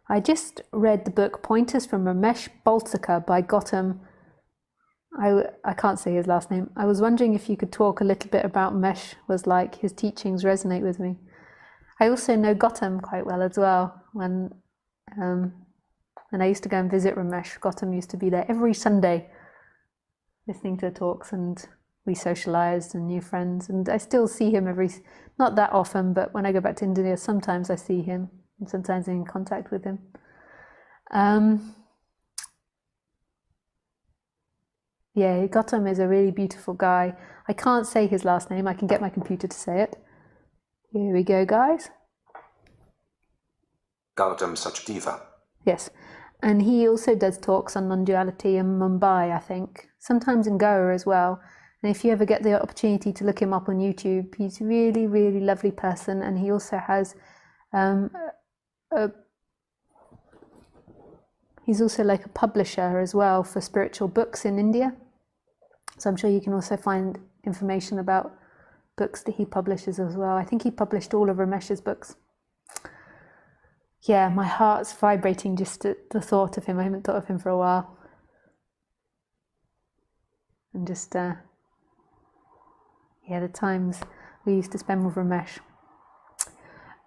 I just read the book Pointers from Ramesh Balsekar by Gautam. I can't say his last name. I was wondering if you could talk a little bit about Ramesh was like. His teachings resonate with me. I also know Gautam quite well as well. When I used to go and visit Ramesh, Gautam used to be there every Sunday listening to the talks, and we socialized and new friends. And I still see him not that often, but when I go back to India, sometimes I see him and sometimes I'm in contact with him. Yeah, Gautam is a really beautiful guy. I can't say his last name. I can get my computer to say it. Here we go, guys. Gautam Sachdeva. Yes. And he also does talks on non-duality in Mumbai, I think. Sometimes in Goa as well. And if you ever get the opportunity to look him up on YouTube, he's a really, really lovely person. And he also has he's also like a publisher as well for spiritual books in India. So I'm sure you can also find information about books that he publishes as well. I think he published all of Ramesh's books. Yeah, my heart's vibrating just at the thought of him. I haven't thought of him for a while. And just, yeah, the times we used to spend with Ramesh.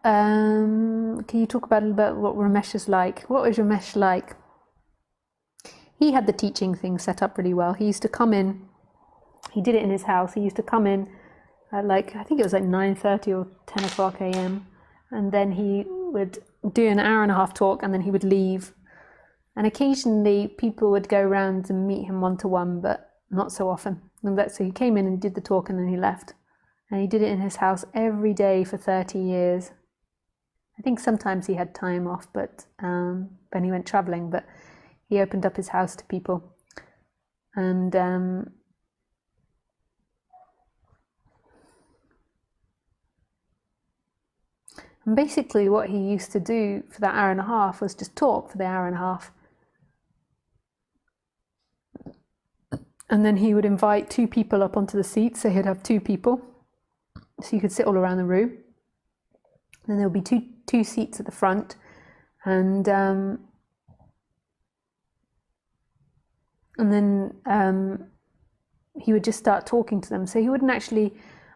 Can you talk about a little bit what Ramesh is like? What was Ramesh like? He had the teaching thing set up really well. He used to come in, he did it in his house. He used to come in at like, I think it was like 9:30 or 10 o'clock a.m. And then he would do an hour and a half talk, and then he would leave. And occasionally people would go around and meet him one-to-one, but not so often. So he came in and did the talk, and then he left. And he did it in his house every day for 30 years. I think sometimes he had time off, but when he went traveling, but he opened up his house to people. And basically what he used to do for that hour and a half was just talk for the hour and a half. And then he would invite two people up onto the seat, so he'd have two people. So you could sit all around the room. And there would be two seats at the front. And then he would just start talking to them. So he wouldn't actually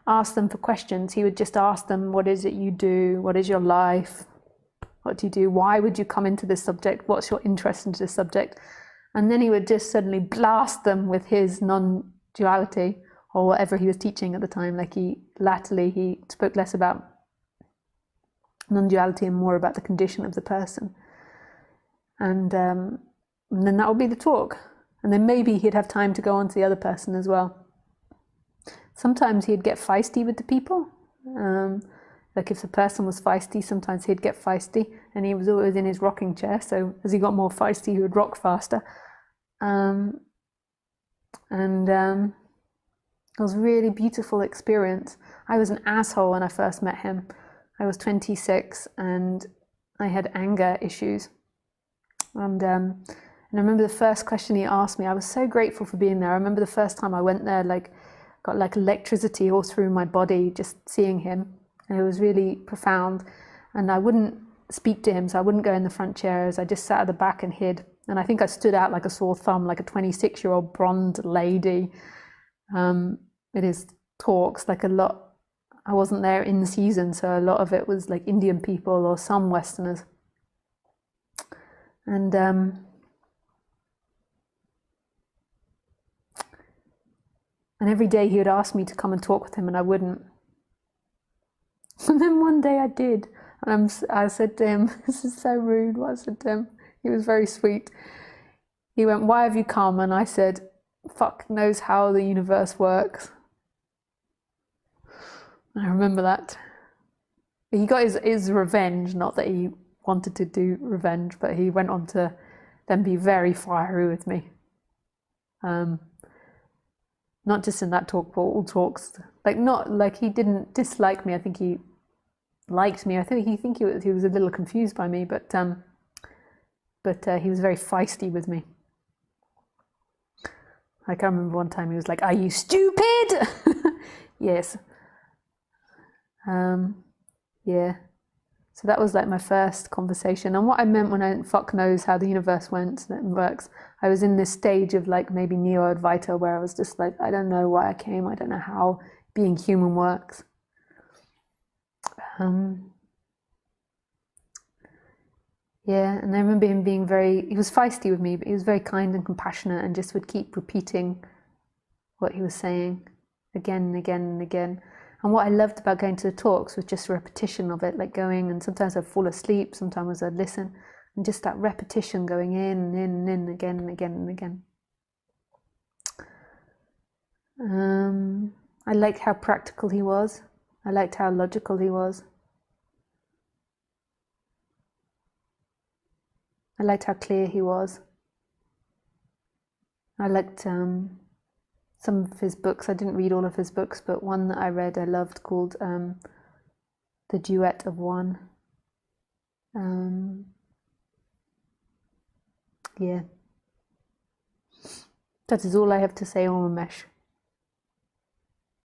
ask them for questions. He would just ask them, what is it you do? What is your life? What do you do? Why would you come into this subject? What's your interest into this subject? And then he would just suddenly blast them with his non-duality or whatever he was teaching at the time. Like he spoke less about non-duality and more about the condition of the person. And then that would be the talk. And then maybe he'd have time to go on to the other person as well. Sometimes he'd get feisty with the people. Like if the person was feisty, sometimes he'd get feisty, and he was always in his rocking chair. So as he got more feisty, he would rock faster. It was a really beautiful experience. I was an asshole when I first met him. I was 26 and I had anger issues. And I remember the first question he asked me. I was so grateful for being there. I remember the first time I went there, got like electricity all through my body just seeing him, and it was really profound. And I wouldn't speak to him, so I wouldn't go in the front chairs. I just sat at the back and hid. And I think I stood out like a sore thumb, like a 26-year-old blonde lady at his talks. Like a lot, I wasn't there in season, so a lot of it was like Indian people or some Westerners. And every day he would ask me to come and talk with him, and I wouldn't. And then one day I did, and I said to him, this is so rude what I said to him. He was very sweet. He went, why have you come? And I said, fuck knows how the universe works. I remember that. He got his revenge, not that he wanted to do revenge, but he went on to then be very fiery with me. Not just in that talk, but all talks. Not like he didn't dislike me. I think he liked me. I think he was a little confused by me, but he was very feisty with me. I can remember one time he was like, "Are you stupid?" Yes. Yeah. So that was like my first conversation. And what I meant when I fuck knows how the universe works, I was in this stage of like maybe Neo-Advaita where I was just like, I don't know why I came. I don't know how being human works. Yeah, and I remember him being he was feisty with me, but he was very kind and compassionate and just would keep repeating what he was saying again and again and again. And what I loved about going to the talks was just repetition of it, like going, and sometimes I'd fall asleep, sometimes I'd listen, and just that repetition going in and in and in again and again and again. I liked how practical he was. I liked how logical he was. I liked how clear he was. I liked some of his books. I didn't read all of his books, but one that I read I loved called The Duet of One. Yeah. That is all I have to say on Ramesh.